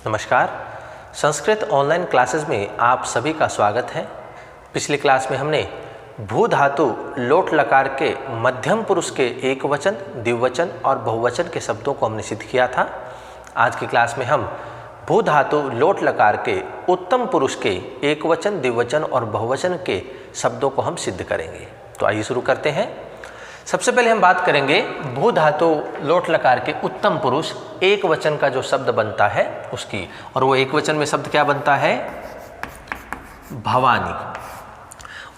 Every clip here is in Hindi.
नमस्कार। संस्कृत ऑनलाइन क्लासेस में आप सभी का स्वागत है। पिछली क्लास में हमने भू धातु लोट लकार के मध्यम पुरुष के एकवचन, द्विवचन और बहुवचन के शब्दों को हमने सिद्ध किया था। आज की क्लास में हम भू धातु लोट लकार के उत्तम पुरुष के एकवचन, द्विवचन और बहुवचन के शब्दों को हम सिद्ध करेंगे। तो आइए शुरू करते हैं। सबसे पहले हम बात करेंगे भू धातु लोट लकार के उत्तम पुरुष एक वचन का जो शब्द बनता है उसकी, और वो एक वचन में शब्द क्या बनता है? भवानी।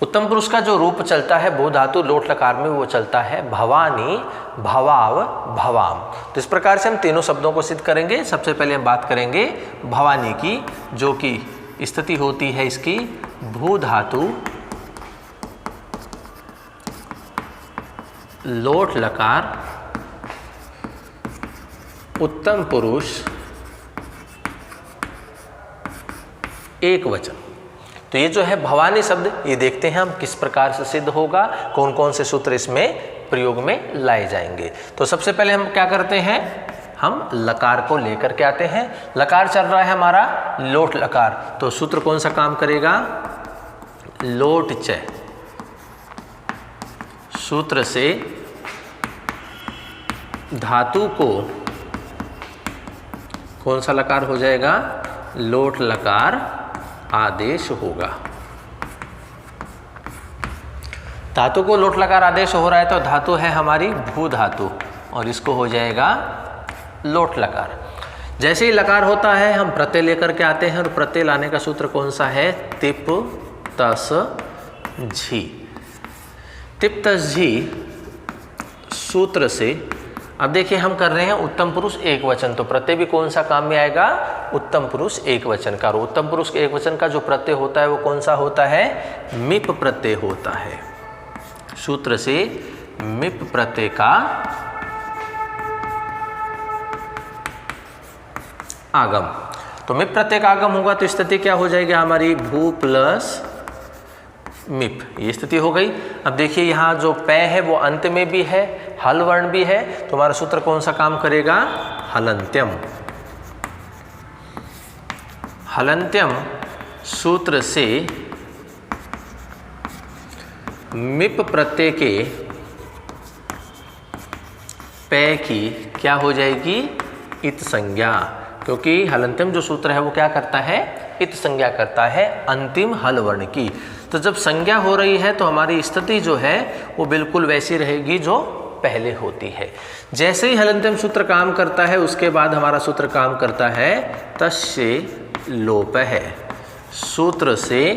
उत्तम पुरुष का जो रूप चलता है भू धातु लोट लकार में वो चलता है भवानी, भवाव, भवाम। तो इस प्रकार से हम तीनों शब्दों को सिद्ध करेंगे। सबसे पहले हम बात करेंगे भवानी की, जो कि स्थिति होती है इसकी भू धातु लोट लकार उत्तम पुरुष एक वचन। तो ये जो है भवानी शब्द, ये देखते हैं हम किस प्रकार से सिद्ध होगा, कौन कौन से सूत्र इसमें प्रयोग में लाए जाएंगे। तो सबसे पहले हम क्या करते हैं, हम लकार को लेकर के आते हैं। लकार चल रहा है हमारा लोट लकार, तो सूत्र कौन सा काम करेगा? लोट च। सूत्र से धातु को कौन सा लकार हो जाएगा? लोट लकार आदेश होगा। धातु को लोट लकार आदेश हो रहा है तो धातु है हमारी भू धातु और इसको हो जाएगा लोट लकार। जैसे ही लकार होता है हम प्रत्यय लेकर के आते हैं, और प्रत्यय लाने का सूत्र कौन सा है? तिप तस झी। तिप तस झी सूत्र से अब देखिए हम कर रहे हैं उत्तम पुरुष एक वचन, तो प्रत्यय भी कौन सा काम में आएगा? उत्तम पुरुष एक वचन का। और उत्तम पुरुष एक वचन का जो प्रत्यय होता है वो कौन सा होता है? मिप प्रत्यय होता है। सूत्र से मिप प्रत्यय का आगम। तो मिप प्रत्यय का आगम होगा तो स्थिति क्या हो जाएगी हमारी? भू प्लस मिप, ये स्थिति हो गई। अब देखिए यहाँ जो पै है वो अंत में भी है, हल वर्ण भी है, तो हमारा सूत्र कौन सा काम करेगा? हलंत्यम। हलंत्यम सूत्र से मिप प्रत्यय के पै की क्या हो जाएगी? इत संज्ञा। क्योंकि हलंत्यम जो सूत्र है वो क्या करता है? इत संज्ञा करता है अंतिम हल वर्ण की। तो जब संज्ञा हो रही है तो हमारी स्थिति जो है वो बिल्कुल वैसी रहेगी जो पहले होती है। जैसे ही हलंत्यम सूत्र काम करता है उसके बाद हमारा सूत्र काम करता है तस्य लोप है। सूत्र से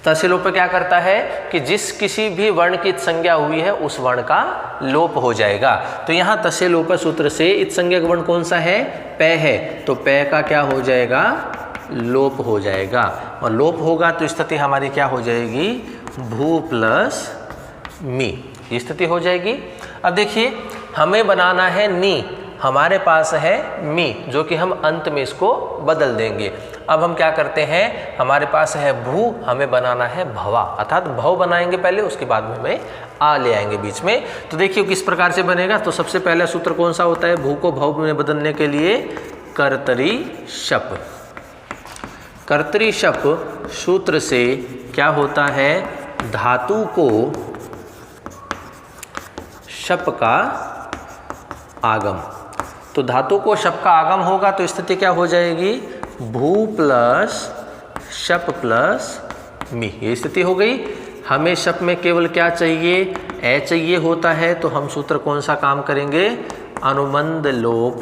तस्य लोप क्या करता है कि जिस किसी भी वर्ण की संज्ञा हुई है उस वर्ण का लोप हो जाएगा। तो यहाँ तस्य लोप सूत्र से इत संज्ञा का वर्ण कौन सा है? पै है, तो पै का क्या हो जाएगा? लोप हो जाएगा। और लोप होगा तो स्थिति हमारी क्या हो जाएगी? भू प्लस मी, ये स्थिति हो जाएगी। अब देखिए हमें बनाना है नी, हमारे पास है मी, जो कि हम अंत में इसको बदल देंगे। अब हम क्या करते हैं, हमारे पास है भू, हमें बनाना है भवा, अर्थात भव बनाएंगे पहले, उसके बाद में हमें आ ले आएंगे बीच में। तो देखिए किस प्रकार से बनेगा। तो सबसे पहला सूत्र कौन सा होता है भू को भव में बदलने के लिए? कर्तरी शप। कर्तरी शप सूत्र से क्या होता है? धातु को शप का आगम। तो धातु को शप का आगम होगा तो स्थिति क्या हो जाएगी? भू प्लस शप प्लस मी, ये स्थिति हो गई। हमें शप में केवल क्या चाहिए? ए चाहिए होता है, तो हम सूत्र कौन सा काम करेंगे? अनुबंध लोप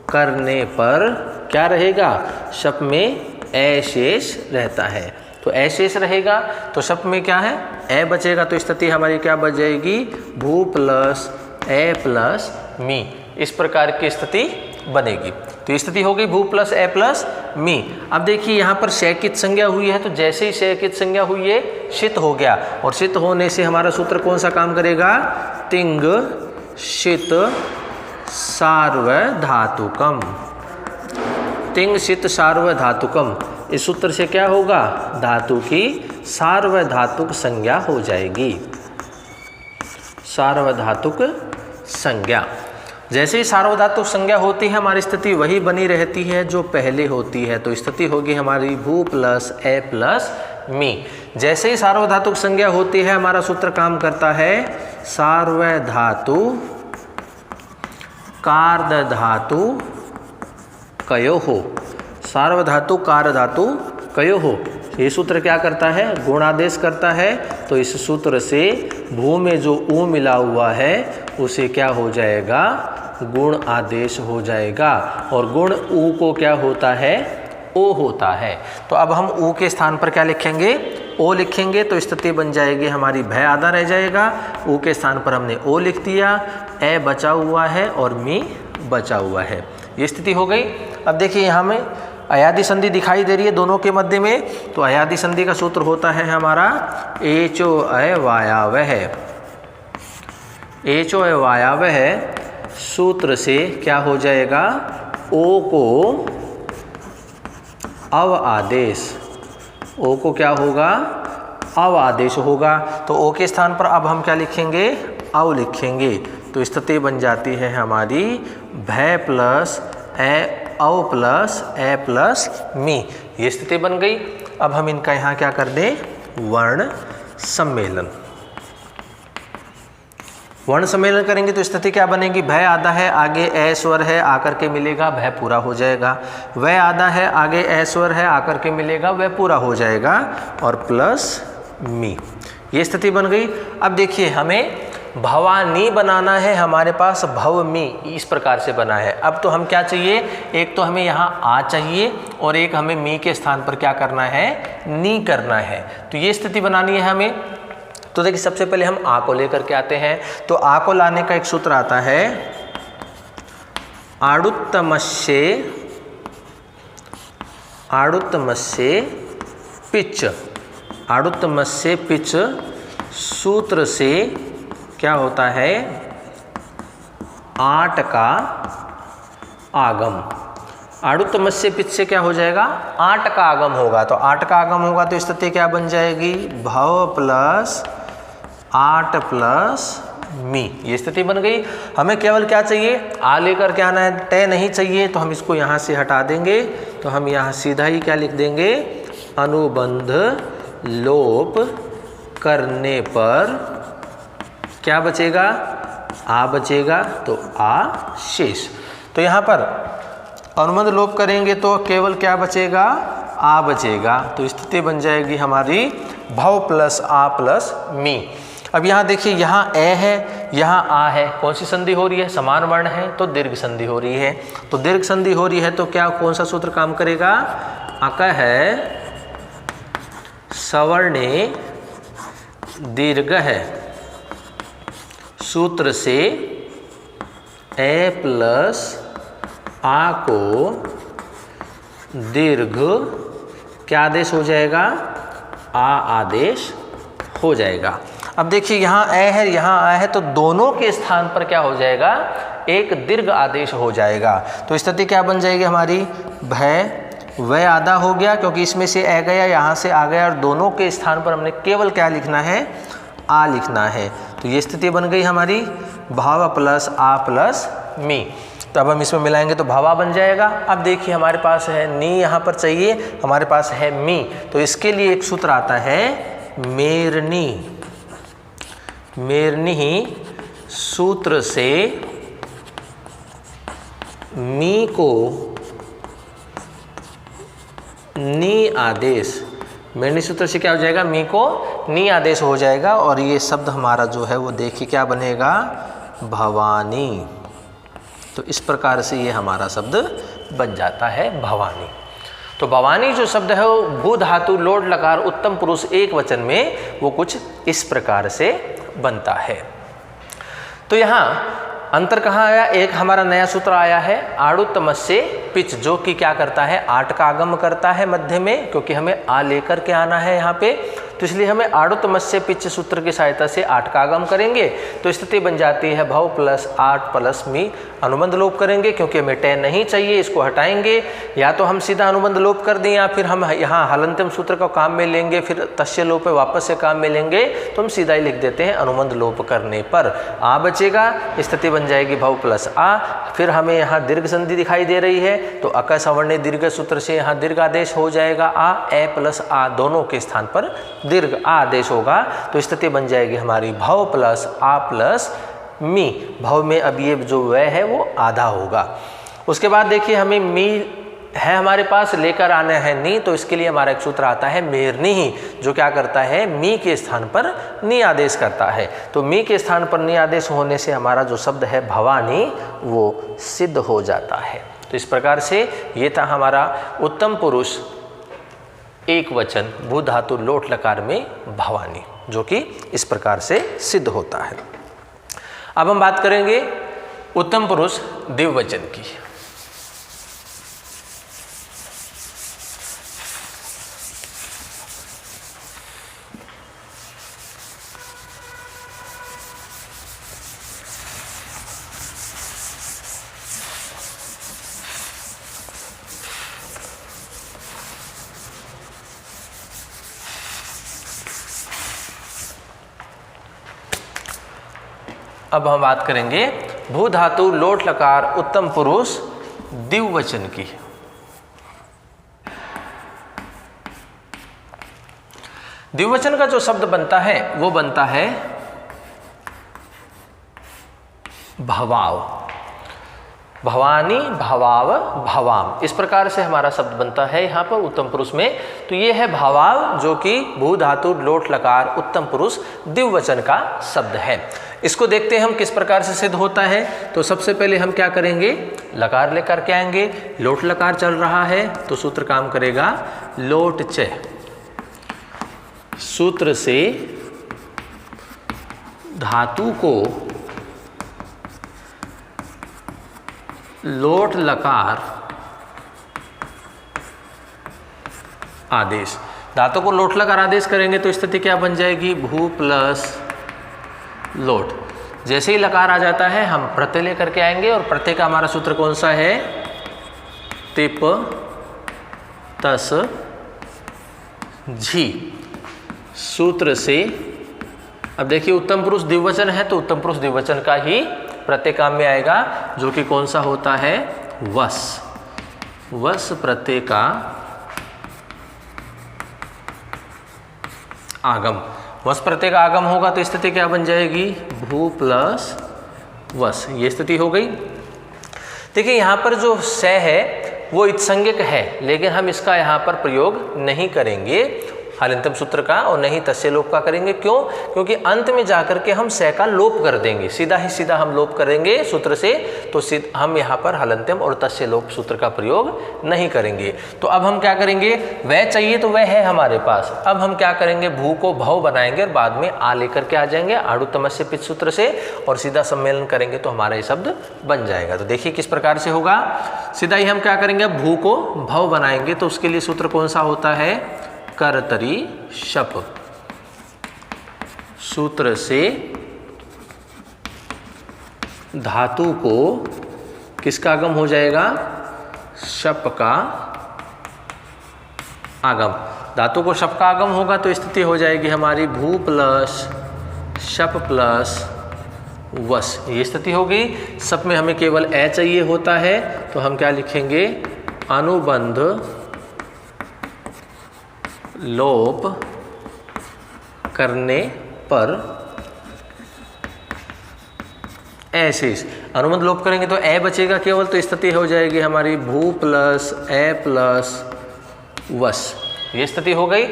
करने पर क्या रहेगा? शप में ए शेष रहता है, तो ए शेष रहेगा तो शप में क्या है? ए बचेगा, तो स्थिति हमारी क्या बच जाएगी? भू प्लस ए प्लस मी, इस प्रकार की स्थिति बनेगी। तो स्थिति हो गई भू प्लस ए प्लस मी। अब देखिए यहाँ पर शैकित संज्ञा हुई है, तो जैसे ही शैकित संज्ञा हुई है शित हो गया, और शित होने से हमारा सूत्र कौन सा काम करेगा? तिंग शित सार्वधातुकम। तिंग शित सार्वधातुकम, इस सूत्र से क्या होगा? धातु की सार्वधातुक संज्ञा हो जाएगी। सार्वधातुक संज्ञा। जैसे ही सार्वधातुक संज्ञा होती है हमारी स्थिति वही बनी रहती है जो पहले होती है, तो स्थिति होगी हमारी भू प्लस ए प्लस मी। जैसे ही सार्वधातुक संज्ञा होती है हमारा सूत्र काम करता है सार्वधातु कार्धधातु कयोः, सार्वधातु कार्धधातु कयोः। ये सूत्र क्या करता है, गुणादेश करता है। तो इस सूत्र से भू में जो ऊ मिला हुआ है उसे क्या हो जाएगा, गुण आदेश हो जाएगा। और गुण ऊ को क्या होता है, ओ होता है। तो अब हम ऊ के स्थान पर क्या लिखेंगे, ओ लिखेंगे। तो स्थिति बन जाएगी हमारी भय आधा रह जाएगा, ऊ के स्थान पर हमने ओ लिख दिया, ए बचा हुआ है और मी बचा हुआ है। ये स्थिति हो गई। अब देखिए यहाँ में अयादि संधि दिखाई दे रही है दोनों के मध्य में। तो अयादि संधि का सूत्र होता है हमारा एचो अय वायावह। एचो अय वायावह सूत्र से क्या हो जाएगा, ओ को अव आदेश, ओ को क्या होगा, अव आदेश होगा। तो ओ के स्थान पर अब हम क्या लिखेंगे, अव लिखेंगे। तो स्थिति बन जाती है हमारी भय प्लस ए अव प्लस ए प्लस मी। ये स्थिति बन गई। अब हम इनका यहाँ क्या कर दें, वर्ण सम्मेलन। वर्ण सम्मेलन करेंगे तो स्थिति क्या बनेगी, भय आधा है, आगे ए स्वर है, आकर के मिलेगा, भय पूरा हो जाएगा। वह आधा है, आगे ए स्वर है, आकर के मिलेगा, वह पूरा हो जाएगा, और प्लस मी। ये स्थिति बन गई। अब देखिए हमें भवानी बनाना है, हमारे पास भव मी इस प्रकार से बना है। अब तो हम क्या चाहिए, एक तो हमें यहाँ आ चाहिए और एक हमें मी के स्थान पर क्या करना है, नी करना है। तो ये स्थिति बनानी है हमें। तो देखिए सबसे पहले हम आ को लेकर के आते हैं। तो आ को लाने का एक सूत्र आता है आड़ुत्तमस्य पिच। आड़ुत्तमस्य पिच सूत्र से क्या होता है, 8 का आगम। आड़ुत्तमस्य पिच से क्या हो जाएगा, 8 का आगम होगा। तो 8 का आगम होगा तो स्थिति क्या बन जाएगी, भव प्लस 8 प्लस मी। ये स्थिति बन गई। हमें केवल क्या चाहिए, आ लेकर के आना है, तय नहीं चाहिए। तो हम इसको यहाँ से हटा देंगे। तो हम यहाँ सीधा ही क्या लिख देंगे, अनुबंध लोप करने पर क्या बचेगा, आ बचेगा। तो आ शेष। तो यहाँ पर अनुबंध लोप करेंगे तो केवल क्या बचेगा, आ बचेगा। तो स्थिति बन जाएगी हमारी भव प्लस आ प्लस मी। अब यहाँ देखिए, यहाँ ए है, यहाँ आ है, कौन सी संधि हो रही है, समान वर्ण है तो दीर्घ संधि हो रही है। तो दीर्घ संधि हो रही है तो क्या, कौन सा सूत्र काम करेगा, अक है सवर्णे दीर्घ है सूत्र से ए प्लस आ को दीर्घ क्या आदेश हो जाएगा, आ आदेश हो जाएगा। अब देखिए यहाँ ए है, यहाँ आ है, तो दोनों के स्थान पर क्या हो जाएगा, एक दीर्घ आदेश हो जाएगा। तो स्थिति क्या बन जाएगी हमारी, भय वह आधा हो गया क्योंकि इसमें से ए गया, यहाँ से आ गया, और दोनों के स्थान पर हमने केवल क्या लिखना है, आ लिखना है। तो ये स्थिति बन गई हमारी भाव प्लस आ प्लस मी। तो अब हम इसमें मिलाएंगे तो भावा बन जाएगा। अब देखिए हमारे पास है नी, यहाँ पर चाहिए, हमारे पास है मी। तो इसके लिए एक सूत्र आता है मेरनी। मेरनी सूत्र से मी को नी आदेश, मेरनी सूत्र से क्या हो जाएगा, मी को नी आदेश हो जाएगा। और ये शब्द हमारा जो है वो देखिए क्या बनेगा, भवानी। तो इस प्रकार से ये हमारा शब्द बन जाता है भवानी। तो भवानी जो शब्द है वो भू धातु लोड लकार उत्तम पुरुष एक वचन में वो कुछ इस प्रकार से बनता है। तो यहाँ अंतर कहाँ आया, एक हमारा नया सूत्र आया है आड़ुत्तमस्य पिच, जो कि क्या करता है, 8 का आगम करता है मध्य में, क्योंकि हमें आ लेकर के आना है यहाँ पे। तो इसलिए हमें आड़ुत मत्स्य पिच सूत्र की सहायता से 8 का आगम करेंगे। तो स्थिति बन जाती है भव प्लस 8 प्लस मी। अनुबंध लोप करेंगे क्योंकि हमें टेन नहीं चाहिए, इसको हटाएंगे। या तो हम सीधा अनुबंध लोप कर दें या फिर हम यहाँ हलंत्यम सूत्र का काम में लेंगे, फिर तस्य लोप है वापस से काम में लेंगे, तो हम सीधा ही लिख देते हैं अनुबंध लोप करने पर आ बचेगा। स्थिति बन जाएगी भव प्लस आ। फिर हमें यहाँ दीर्घ संधि दिखाई दे रही है तो अक सवर्णी दीर्घ सूत्र से यहाँ दीर्घ आदेश हो जाएगा आ, ए प्लस आ दोनों के स्थान पर दीर्घ आ आदेश होगा। तो स्थिति बन जाएगी हमारी भव प्लस आ प्लस मी। भव में अब ये जो वह है वो आधा होगा। उसके बाद देखिए हमें मी है हमारे पास, लेकर आना है नी, तो इसके लिए हमारा एक सूत्र आता है मेरनी ही, जो क्या करता है मी के स्थान पर नी आदेश करता है। तो मी के स्थान पर नी आदेश होने से हमारा जो शब्द है भवानी वो सिद्ध हो जाता है। तो इस प्रकार से ये था हमारा उत्तम पुरुष एक वचन भू धातु लोट लकार में भवानी, जो कि इस प्रकार से सिद्ध होता है। अब हम बात करेंगे उत्तम पुरुष द्विवचन की। अब हम बात करेंगे भू धातु लोट लकार उत्तम पुरुष द्विवचन की। द्विवचन का जो शब्द बनता है वो बनता है भवाव, भवानी, भवाव, भवाम, इस प्रकार से हमारा शब्द बनता है यहाँ पर उत्तम पुरुष में। तो ये है भवाव, जो कि भू धातु लोट लकार उत्तम पुरुष द्विवचन का शब्द है। इसको देखते हैं हम किस प्रकार से सिद्ध होता है। तो सबसे पहले हम क्या करेंगे, लकार लेकर के आएंगे। लोट लकार चल रहा है तो सूत्र काम करेगा लोट च। सूत्र से धातु को लोट लकार आदेश, धातु को लोट लकार आदेश करेंगे तो स्थिति क्या बन जाएगी भू प्लस लोट। जैसे ही लकार आ जाता है हम प्रत्यय लेकर के आएंगे और प्रत्यय का हमारा सूत्र कौन सा है, तिप तस झी। सूत्र से अब देखिए उत्तम पुरुष द्विवचन है तो उत्तम पुरुष द्विवचन का ही प्रत्यय काम में आएगा, जो कि कौन सा होता है वस। वस प्रत्यय का आगम, वस प्रत्यय का आगम होगा तो स्थिति क्या बन जाएगी भू प्लस वस। ये स्थिति हो गई। देखिए यहाँ पर जो स है वो इत्संज्ञक है, लेकिन हम इसका यहाँ पर प्रयोग नहीं करेंगे हलंत्यम सूत्र का, और नहीं तस्य लोप का करेंगे। क्यों? क्योंकि अंत में जाकर के हम स का लोप कर देंगे, सीधा ही सीधा हम लोप करेंगे सूत्र से, तो हम यहाँ पर हलंत्यम और तस्य लोप सूत्र का प्रयोग नहीं करेंगे। तो अब हम क्या करेंगे, वह चाहिए तो वह है हमारे पास। अब हम क्या करेंगे, भू को भव बनाएंगे और बाद में आ लेकर के आ जाएंगे आड़ु तमस्य पिच सूत्र से, और सीधा सम्मेलन करेंगे तो हमारा ये शब्द बन जाएगा। तो देखिए किस प्रकार से होगा। सीधा ही हम क्या करेंगे, भू को भव बनाएंगे तो उसके लिए सूत्र कौन सा होता है, करतरी शप। सूत्र से धातु को किसका आगम हो जाएगा, शप का आगम। धातु को शप का आगम होगा तो स्थिति हो जाएगी हमारी भू प्लस शप प्लस वस। ये स्थिति हो गई। शप में हमें केवल ए चाहिए होता है तो हम क्या लिखेंगे, अनुबंध लोप करने पर ऐसे अनुबंध लोप करेंगे तो ए बचेगा केवल, तो स्थिति हो जाएगी हमारी भू प्लस ए प्लस वस। ये स्थिति हो गई।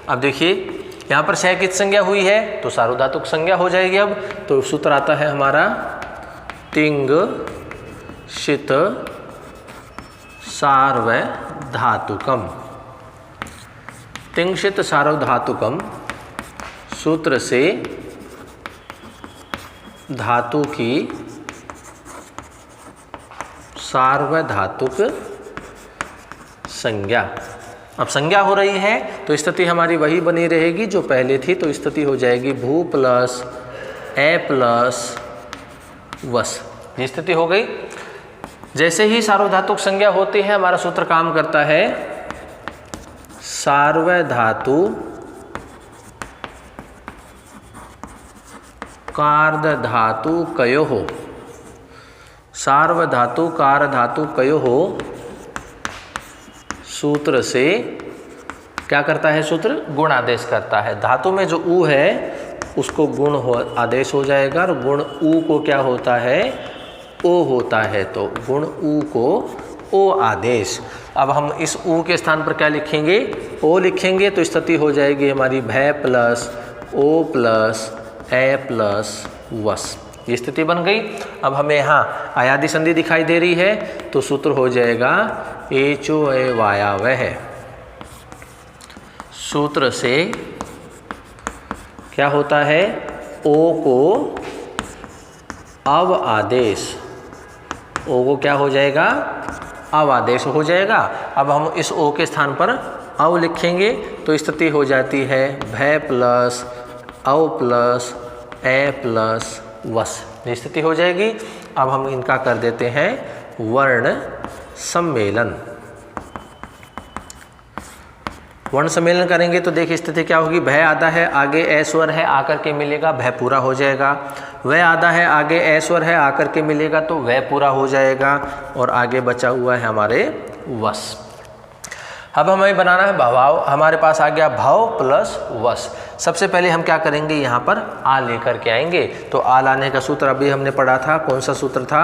अब देखिए यहाँ पर शय की संज्ञा हुई है तो सार्वधातुक संज्ञा हो जाएगी। अब तो सूत्र आता है हमारा तिंग शित सार्वधातुकम। तिंशित सार्वधातुकम सूत्र से धातु की सार्वधातुक संज्ञा। अब संज्ञा हो रही है तो स्थिति हमारी वही बनी रहेगी जो पहले थी, तो स्थिति हो जाएगी भू प्लस ए प्लस वस, ये स्थिति हो गई। जैसे ही सार्वधातुक संज्ञा होती है हमारा सूत्र काम करता है सार्वधातु कार्धधातु कयोः, सार्वधातु कार्धधातु कयोः सूत्र से क्या करता है, सूत्र गुण आदेश करता है। धातु में जो ऊ है उसको गुण आदेश हो जाएगा और गुण ऊ को क्या होता है, ओ होता है, तो गुण ऊ को ओ आदेश। अब हम इस ऊ के स्थान पर क्या लिखेंगे, ओ लिखेंगे, तो स्थिति हो जाएगी हमारी भय प्लस ओ प्लस ए प्लस वस, ये स्थिति बन गई। अब हमें यहाँ आयादी संधि दिखाई दे रही है तो सूत्र हो जाएगा एचो ए वायावह। सूत्र से क्या होता है, ओ को अव आदेश, ओ को क्या हो जाएगा, अव आदेश हो जाएगा। अब हम इस ओ के स्थान पर अव लिखेंगे तो स्थिति हो जाती है भय प्लस अव प्लस ए प्लस वस, ये स्थिति हो जाएगी। अब हम इनका कर देते हैं वर्ण सम्मेलन। वर्ण सम्मेलन करेंगे तो देखिए स्थिति क्या होगी, भय आधा है आगे ए स्वर है आकर के मिलेगा, भय पूरा हो जाएगा। वह आधा है आगे ए स्वर है आकर के मिलेगा तो वह पूरा हो जाएगा, और आगे बचा हुआ है हमारे वस। अब हमें बनाना है भवाव, हमारे पास आ गया भाव प्लस वस। सबसे पहले हम क्या करेंगे, यहाँ पर आ लेकर के आएंगे, तो आ लाने का सूत्र अभी हमने पढ़ा था, कौन सा सूत्र था,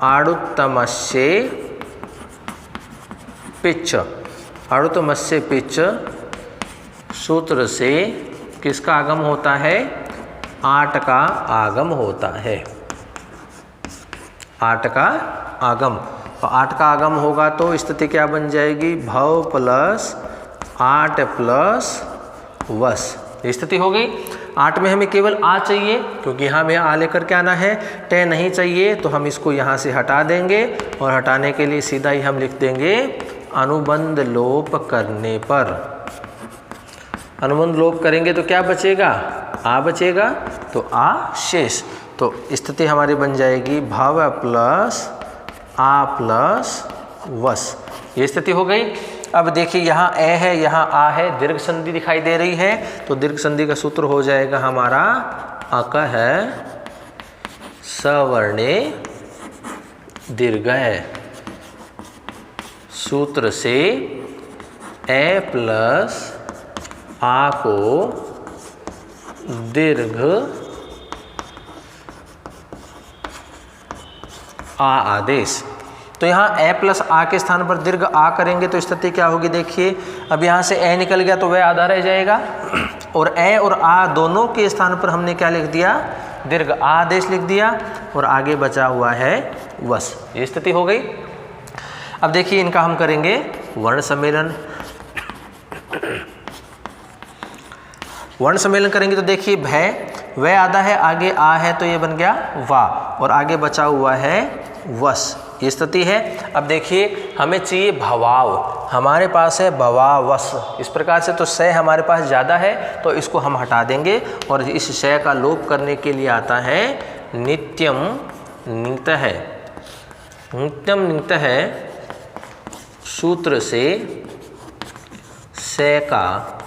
आड़ुत्तमस्य पिच, आड़ुत्तमस्य पिच सूत्र से किसका आगम होता है, आट का आगम होता है, आट का आगम। तो आट का आगम होगा तो स्थिति क्या बन जाएगी, भव प्लस आट प्लस वस, स्थिति हो गई। आठ में हमें केवल आ चाहिए क्योंकि यहाँ में आ लेकर के आना है, टे नहीं चाहिए तो हम इसको यहाँ से हटा देंगे, और हटाने के लिए सीधा ही हम लिख देंगे अनुबंध लोप करने पर। अनुबंध लोप करेंगे तो क्या बचेगा, आ बचेगा, तो आ शेष। तो स्थिति हमारी बन जाएगी भव प्लस आ प्लस वस, ये स्थिति हो गई। अब देखिए यहाँ ए है यहाँ आ है, दीर्घ संधि दिखाई दे रही है, तो दीर्घ संधि का सूत्र हो जाएगा हमारा अक है सवर्णे दीर्घ है। सूत्र से ए प्लस आ को दीर्घ आ आदेश। तो यहाँ ए प्लस आ के स्थान पर दीर्घ आ करेंगे तो स्थिति क्या होगी, देखिए अब यहाँ से ए निकल गया तो वह आधा रह जाएगा, और ए और आ दोनों के स्थान पर हमने क्या लिख दिया, दीर्घ आ आदेश लिख दिया, और आगे बचा हुआ है वस, ये स्थिति हो गई। अब देखिए इनका हम करेंगे वर्ण सम्मेलन। वर्ण सम्मेलन करेंगे तो देखिए भय, वह आधा है आगे आ है तो ये बन गया वा, और आगे बचा हुआ है वस, ये स्थिति है। अब देखिए हमें चाहिए भवाव, हमारे पास है भवावस, इस प्रकार से तो शय हमारे पास ज़्यादा है तो इसको हम हटा देंगे, और इस शय का लोप करने के लिए आता है नित्यम नित है। नित्यम नित है सूत्र से शय का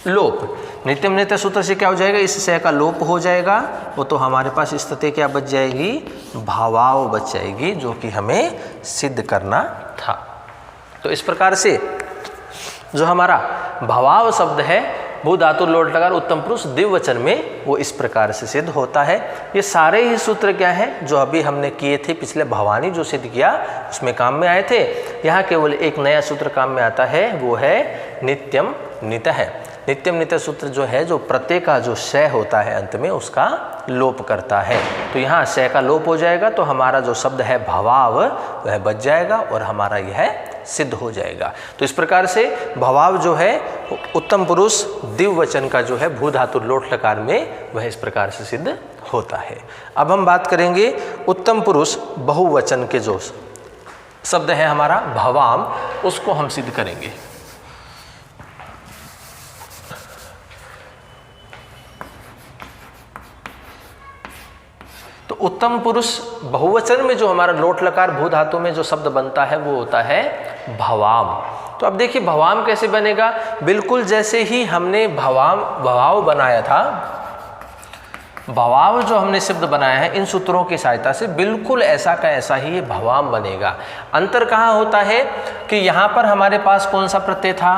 लोप, नित्यम नित्य सूत्र से क्या हो जाएगा, इस शय का लोप हो जाएगा, वो तो हमारे पास स्थिति क्या बच जाएगी, भावाव बच जाएगी, जो कि हमें सिद्ध करना था। तो इस प्रकार से जो हमारा भावाव शब्द है भू धातु लोट लकार उत्तम पुरुष द्विवचन में, वो इस प्रकार से सिद्ध होता है। ये सारे ही सूत्र क्या हैं जो अभी हमने किए थे, पिछले भवानी जो सिद्ध किया उसमें काम में आए थे। यहाँ केवल एक नया सूत्र काम में आता है, वो है नित्यम नित है। नित्यम नित्य सूत्र जो है, जो प्रत्यय का जो शय होता है अंत में उसका लोप करता है। तो यहाँ शय का लोप हो जाएगा तो हमारा जो शब्द है भवाव वह बच जाएगा और हमारा यह सिद्ध हो जाएगा। तो इस प्रकार से भवाव जो है उत्तम पुरुष द्विवचन का जो है भू धातु लोट लकार में वह इस प्रकार से सिद्ध होता है। अब हम बात करेंगे उत्तम पुरुष बहुवचन के जो शब्द है हमारा भवाम, उसको हम सिद्ध करेंगे। तो उत्तम पुरुष बहुवचन में जो हमारा लोट लकार भू धातु में जो शब्द बनता है वो होता है भवाम। तो अब देखिए भवाम कैसे बनेगा, बिल्कुल जैसे ही हमने भवाव बनाया था, भवाव जो हमने शब्द बनाया है इन सूत्रों की सहायता से बिल्कुल ऐसा का ऐसा ही ये भवाम बनेगा। अंतर कहाँ होता है कि यहाँ पर हमारे पास कौन सा प्रत्यय था,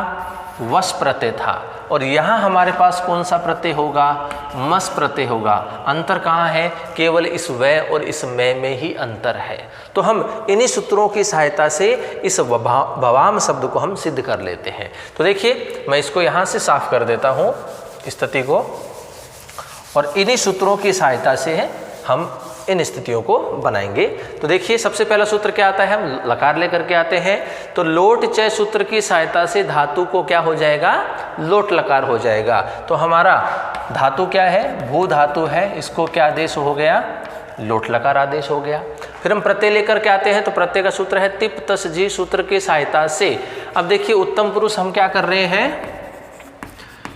वस प्रत्यय था, और यहाँ हमारे पास कौन सा प्रत्यय होगा, मस प्रत्यय होगा। अंतर कहाँ है, केवल इस व और इस में ही अंतर है। तो हम इन्हीं सूत्रों की सहायता से इस भवाम शब्द को हम सिद्ध कर लेते हैं। तो देखिए मैं इसको यहाँ से साफ कर देता हूँ स्थिति को, और इन्हीं सूत्रों की सहायता से हम इन स्थितियों को बनाएंगे। तो देखिए सबसे पहला सूत्र क्या आता है, हम लकार लेकर के आते हैं। तो लोट चय सूत्र की सहायता से धातु को क्या हो जाएगा, लोट लकार हो जाएगा। तो हमारा धातु क्या है, भू धातु है, इसको क्या आदेश हो गया, लोट लकार आदेश हो गया। फिर हम प्रत्यय लेकर के आते हैं। तो प्रत्यय का सूत्र है तिप तस जी सूत्र की सहायता से। अब देखिए उत्तम पुरुष हम क्या कर रहे हैं,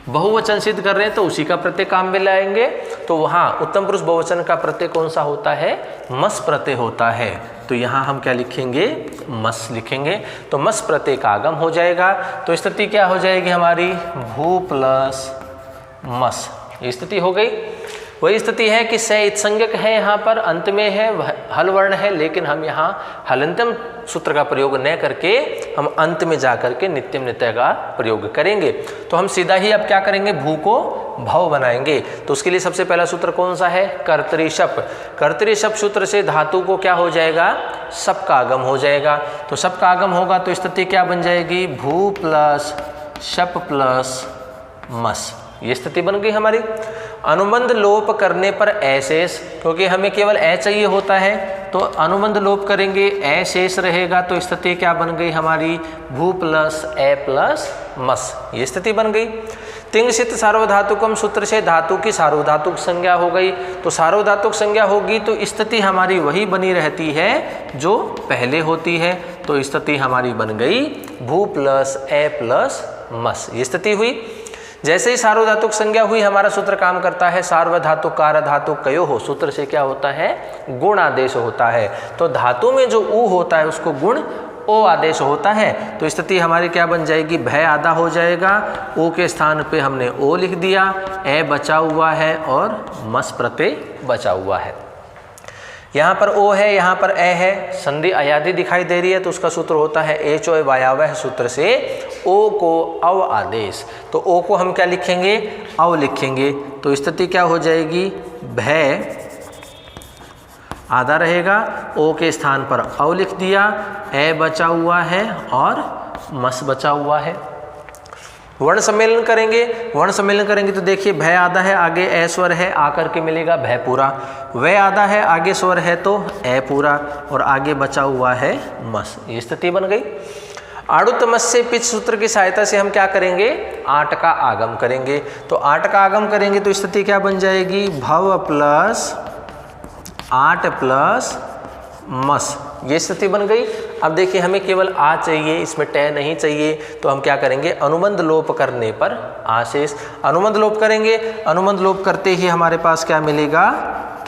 बहुवचन सिद्ध कर रहे हैं, तो उसी का प्रत्यय काम में लाएंगे। तो वहाँ उत्तम पुरुष बहुवचन का प्रत्यय कौन सा होता है, मस प्रत्यय होता है। तो यहाँ हम क्या लिखेंगे, मस लिखेंगे। तो मस प्रत्यय का आगम हो जाएगा। तो स्थिति क्या हो जाएगी हमारी, भू प्लस मस, ये स्थिति हो गई। वही स्थिति है कि से इत्संज्ञक है, यहाँ पर अंत में है, हल वर्ण है, लेकिन हम यहाँ हलंतम सूत्र का प्रयोग न करके हम अंत में जा करके नित्यम नित्य का प्रयोग करेंगे। तो हम सीधा ही अब क्या करेंगे, भू को भव बनाएंगे। तो उसके लिए सबसे पहला सूत्र कौन सा है, कर्तरी-शप। कर्तरी-शप सूत्र से धातु को क्या हो जाएगा, शप का आगम हो जाएगा। तो शप का आगम होगा तो स्थिति क्या बन जाएगी, भू प्लस शप प्लस मस, ये स्थिति बन गई हमारी। अनुबंध लोप करने पर अशेष, क्योंकि हमें केवल ए चाहिए होता है, तो अनुबंध लोप करेंगे ए शेष रहेगा। तो स्थिति क्या बन गई हमारी, भू प्लस ए प्लस मस, ये स्थिति बन गई। तिंगसित सार्वधातुकम सूत्र से धातु की सार्वधातुक संज्ञा हो गई। तो सार्वधातुक संज्ञा होगी तो स्थिति हमारी वही बनी रहती है जो पहले होती है। तो स्थिति हमारी बन गई भू प्लस ए प्लस मस, ये स्थिति हुई। जैसे ही सार्वधातुक संज्ञा हुई हमारा सूत्र काम करता है, सार्वधातुक कारधातुक कयो हो, सूत्र से क्या होता है, गुण आदेश होता है। तो धातु में जो ऊ होता है उसको गुण ओ आदेश होता है। तो स्थिति हमारी क्या बन जाएगी, भय आधा हो जाएगा, ओ के स्थान पे हमने ओ लिख दिया, ए बचा हुआ है और मस प्रत्यय बचा हुआ है। यहाँ पर ओ है, यहाँ पर ए है, संधि अयादि दिखाई दे रही है, तो उसका सूत्र होता है ए चो वायावह सूत्र से ओ को अव आदेश। तो ओ को हम क्या लिखेंगे, अव लिखेंगे। तो स्थिति क्या हो जाएगी, भय आधा रहेगा, ओ के स्थान पर अव लिख दिया, ए बचा हुआ है और मस बचा हुआ है। वर्ण सम्मेलन करेंगे, वर्ण सम्मेलन करेंगे तो देखिए भय आधा है, आगे ए स्वर है, आकर के मिलेगा भय पूरा। व आधा है, आगे स्वर है तो ए पूरा, और आगे बचा हुआ है मस, ये स्थिति बन गई। आड़ुतमस से पिच सूत्र की सहायता से हम क्या करेंगे, आठ का आगम करेंगे। तो आठ का आगम करेंगे तो स्थिति क्या बन जाएगी, भव प्लस आठ प्लस मस, ये स्थिति बन गई। अब देखिए हमें केवल आ चाहिए, इसमें टे नहीं चाहिए, तो हम क्या करेंगे, अनुबंध लोप करने पर आशेष। अनुबंध लोप करेंगे, अनुबंध लोप करते ही हमारे पास क्या मिलेगा,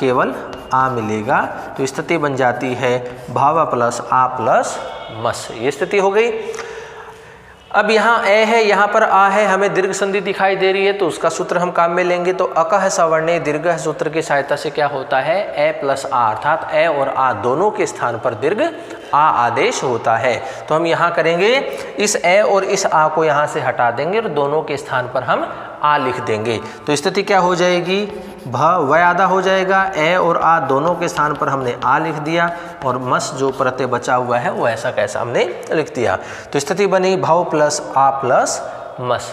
केवल आ मिलेगा। तो स्थिति बन जाती है भाव प्लस आ प्लस मस, ये स्थिति हो गई। अब यहाँ ए है, यहाँ पर आ है, हमें दीर्घ संधि दिखाई दे रही है, तो उसका सूत्र हम काम में लेंगे। तो अकह सवर्णे दीर्घ सूत्र की सहायता से क्या होता है, ए प्लस आ, अर्थात ए और आ दोनों के स्थान पर दीर्घ आ आदेश होता है। तो हम यहाँ करेंगे, इस ए और इस आ को यहाँ से हटा देंगे और दोनों के स्थान पर हम आ लिख देंगे। तो स्थिति क्या हो जाएगी, व आधा हो जाएगा, ए और आ दोनों के स्थान पर हमने आ लिख दिया, और मस जो प्रत्यय बचा हुआ है वो ऐसा कैसा हमने लिख दिया। तो स्थिति बनी भव प्लस आ प्लस मस।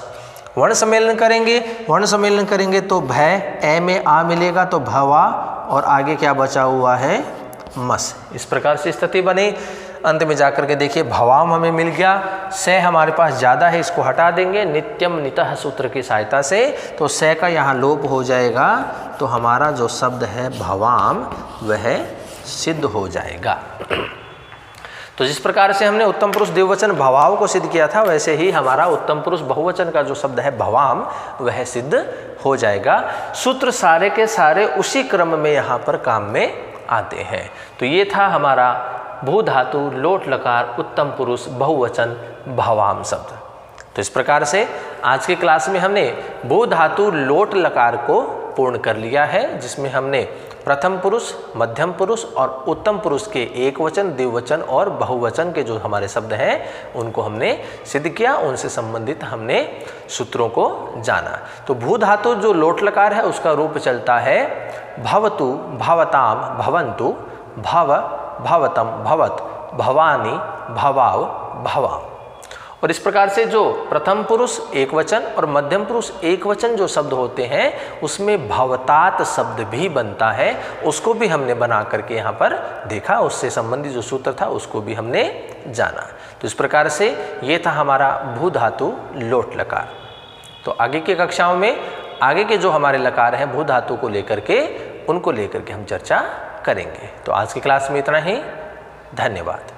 वर्ण सम्मेलन करेंगे, वर्ण सम्मेलन करेंगे तो भय, ए में आ मिलेगा तो भवा, और आगे क्या बचा हुआ है, मस। इस प्रकार से स्थिति बनी। अंत में जाकर के देखिए भवाम हमें मिल गया, से हमारे पास ज़्यादा है, इसको हटा देंगे नित्यम नितः सूत्र की सहायता से, तो से का यहाँ लोप हो जाएगा। तो हमारा जो शब्द है भवाम वह सिद्ध हो जाएगा। तो तो जिस प्रकार से हमने उत्तम पुरुष द्विवचन भवाव को सिद्ध किया था, वैसे ही हमारा उत्तम पुरुष बहुवचन का जो शब्द है भवाम, वह सिद्ध हो जाएगा। सूत्र सारे के सारे उसी क्रम में यहाँ पर काम में आते हैं। तो ये था हमारा भू धातु लोट लकार उत्तम पुरुष बहुवचन भवाम शब्द। तो इस प्रकार से आज की क्लास में हमने भू धातु लोट लकार को पूर्ण कर लिया है, जिसमें हमने प्रथम पुरुष, मध्यम पुरुष और उत्तम पुरुष के एक वचन, द्विवचन और बहुवचन के जो हमारे शब्द हैं उनको हमने सिद्ध किया, उनसे संबंधित हमने सूत्रों को जाना। तो भू धातु जो लोट लकार है उसका रूप चलता है भवतु, भवताम, भवन्तु, भव, भवतम, भवत, भवानी, भवाव, भवाम। और इस प्रकार से जो प्रथम पुरुष एक वचन और मध्यम पुरुष एक वचन जो शब्द होते हैं उसमें भवतात शब्द भी बनता है, उसको भी हमने बना करके यहाँ पर देखा, उससे संबंधित जो सूत्र था उसको भी हमने जाना। तो इस प्रकार से ये था हमारा भू धातु लोट लकार। तो आगे की कक्षाओं में आगे के जो हमारे लकार हैं भू धातु को लेकर के, उनको लेकर के हम चर्चा करेंगे। तो आज की क्लास में इतना ही, धन्यवाद।